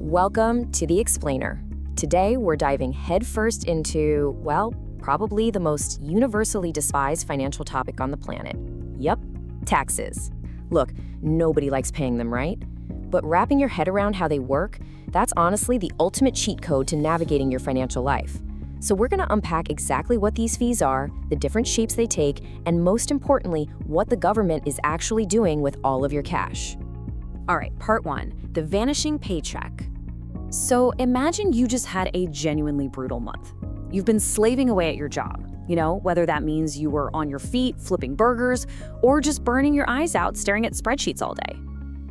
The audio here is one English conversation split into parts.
Welcome to The Explainer. Today, we're diving headfirst into, well, probably the most universally despised financial topic on the planet. Yup, taxes. Look, nobody likes paying them, right? But wrapping your head around how they work, that's honestly the ultimate cheat code to navigating your financial life. So we're going to unpack exactly what these fees are, the different shapes they take, and most importantly, what the government is actually doing with all of your cash. All right, part one, the vanishing paycheck. So imagine you just had a genuinely brutal month. You've been slaving away at your job, whether that means you were on your feet flipping burgers or just burning your eyes out staring at spreadsheets all day.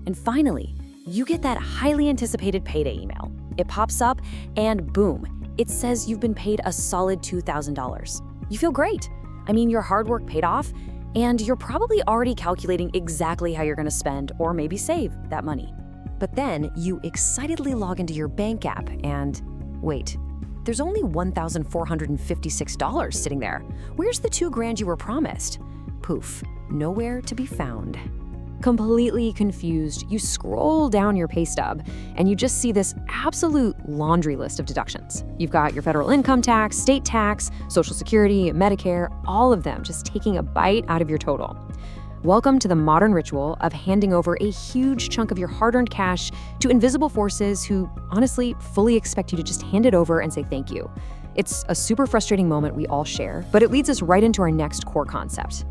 And finally, you get that highly anticipated payday email. It pops up and boom, it says you've been paid a solid $2,000. You feel great. I mean, your hard work paid off, and you're probably already calculating exactly how you're going to spend or maybe save that money. But then you excitedly log into your bank app and wait, there's only $1,456 sitting there. Where's the $2,000 you were promised? Poof, nowhere to be found. Completely confused, you scroll down your pay stub and you just see this absolute laundry list of deductions. You've got your federal income tax, state tax, Social Security, Medicare, all of them just taking a bite out of your total. Welcome to the modern ritual of handing over a huge chunk of your hard-earned cash to invisible forces who honestly fully expect you to just hand it over and say thank you. It's a super frustrating moment we all share, but it leads us right into our next core concept.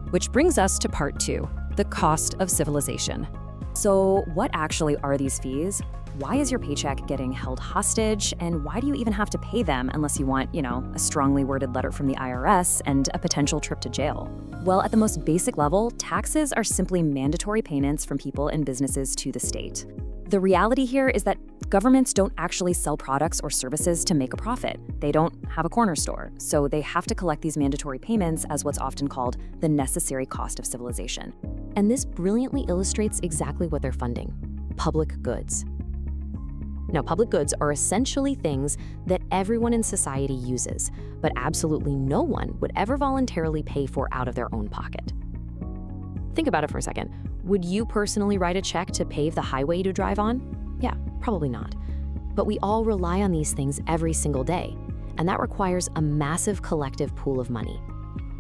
Which brings us to part two, the cost of civilization. So what actually are these fees? Why is your paycheck getting held hostage? And why do you even have to pay them unless you want, a strongly worded letter from the IRS and a potential trip to jail? Well, at the most basic level, taxes are simply mandatory payments from people and businesses to the state. The reality here is that governments don't actually sell products or services to make a profit. They don't have a corner store, so they have to collect these mandatory payments as what's often called the necessary cost of civilization. And this brilliantly illustrates exactly what they're funding: public goods. Now, public goods are essentially things that everyone in society uses, but absolutely no one would ever voluntarily pay for out of their own pocket. Think about it for a second. Would you personally write a check to pave the highway you drive on? Yeah, probably not. But we all rely on these things every single day, and that requires a massive collective pool of money.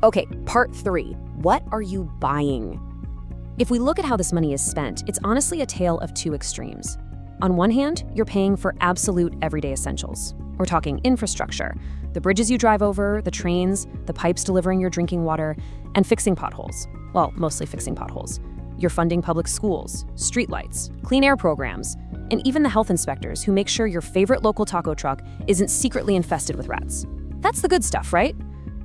Okay, part three, what are you buying? If we look at how this money is spent, it's honestly a tale of two extremes. On one hand, you're paying for absolute everyday essentials. We're talking infrastructure, the bridges you drive over, the trains, the pipes delivering your drinking water, and fixing potholes. Well, mostly fixing potholes. You're funding public schools, streetlights, clean air programs, and even the health inspectors who make sure your favorite local taco truck isn't secretly infested with rats. That's the good stuff, right?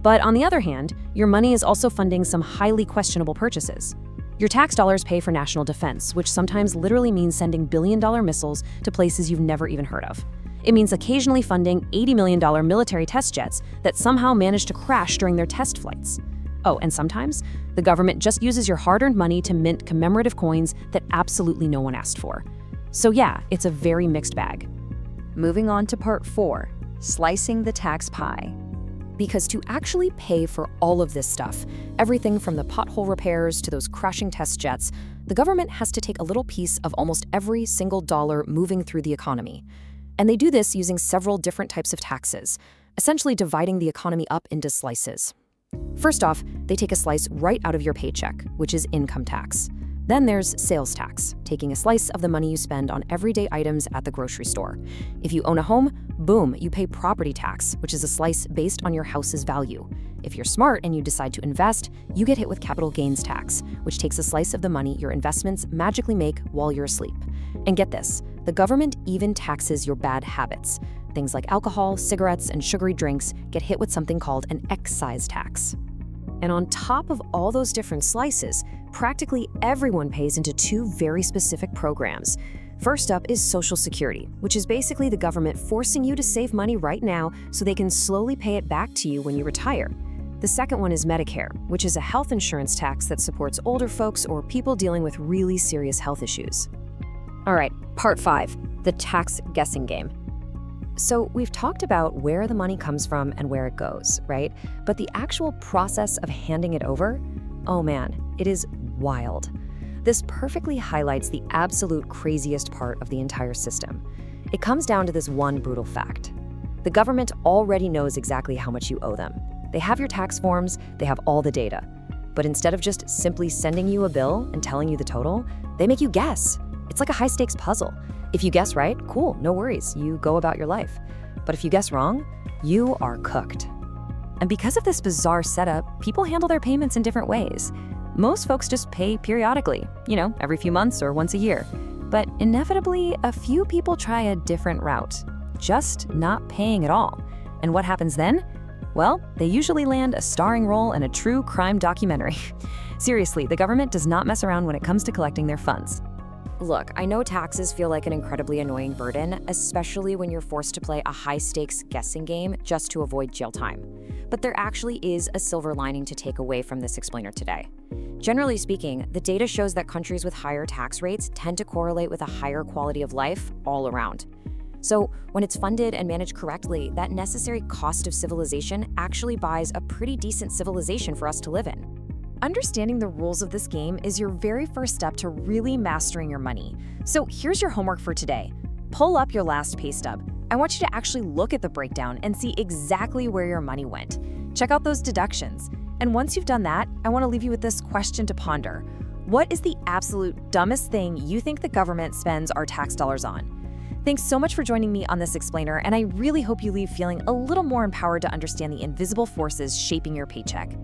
But on the other hand, your money is also funding some highly questionable purchases. Your tax dollars pay for national defense, which sometimes literally means sending billion-dollar missiles to places you've never even heard of. It means occasionally funding $80 million military test jets that somehow manage to crash during their test flights. Oh, and sometimes, the government just uses your hard-earned money to mint commemorative coins that absolutely no one asked for. So yeah, it's a very mixed bag. Moving on to part four, slicing the tax pie. Because to actually pay for all of this stuff, everything from the pothole repairs to those crashing test jets, the government has to take a little piece of almost every single dollar moving through the economy. And they do this using several different types of taxes, essentially dividing the economy up into slices. First off, they take a slice right out of your paycheck, which is income tax. Then there's sales tax, taking a slice of the money you spend on everyday items at the grocery store. If you own a home, boom, you pay property tax, which is a slice based on your house's value. If you're smart and you decide to invest, you get hit with capital gains tax, which takes a slice of the money your investments magically make while you're asleep. And get this, the government even taxes your bad habits. Things like alcohol, cigarettes, and sugary drinks get hit with something called an excise tax. And on top of all those different slices, practically everyone pays into two very specific programs. First up is Social Security, which is basically the government forcing you to save money right now so they can slowly pay it back to you when you retire. The second one is Medicare, which is a health insurance tax that supports older folks or people dealing with really serious health issues. All right, part five, the tax guessing game. So we've talked about where the money comes from and where it goes, right? But the actual process of handing it over, oh man, it is wild. This perfectly highlights the absolute craziest part of the entire system. It comes down to this one brutal fact. The government already knows exactly how much you owe them. They have your tax forms, they have all the data. But instead of just simply sending you a bill and telling you the total, they make you guess. It's like a high-stakes puzzle. If you guess right, cool, no worries, you go about your life. But if you guess wrong, you are cooked. And because of this bizarre setup, people handle their payments in different ways. Most folks just pay periodically, every few months or once a year. But inevitably, a few people try a different route, just not paying at all. And what happens then? Well, they usually land a starring role in a true crime documentary. Seriously, the government does not mess around when it comes to collecting their funds. Look, I know taxes feel like an incredibly annoying burden, especially when you're forced to play a high-stakes guessing game just to avoid jail time. But there actually is a silver lining to take away from this explainer today. Generally speaking, the data shows that countries with higher tax rates tend to correlate with a higher quality of life all around. So when it's funded and managed correctly, that necessary cost of civilization actually buys a pretty decent civilization for us to live in. Understanding the rules of this game is your very first step to really mastering your money. So here's your homework for today. Pull up your last pay stub. I want you to actually look at the breakdown and see exactly where your money went. Check out those deductions. And once you've done that, I want to leave you with this question to ponder. What is the absolute dumbest thing you think the government spends our tax dollars on? Thanks so much for joining me on this explainer, and I really hope you leave feeling a little more empowered to understand the invisible forces shaping your paycheck.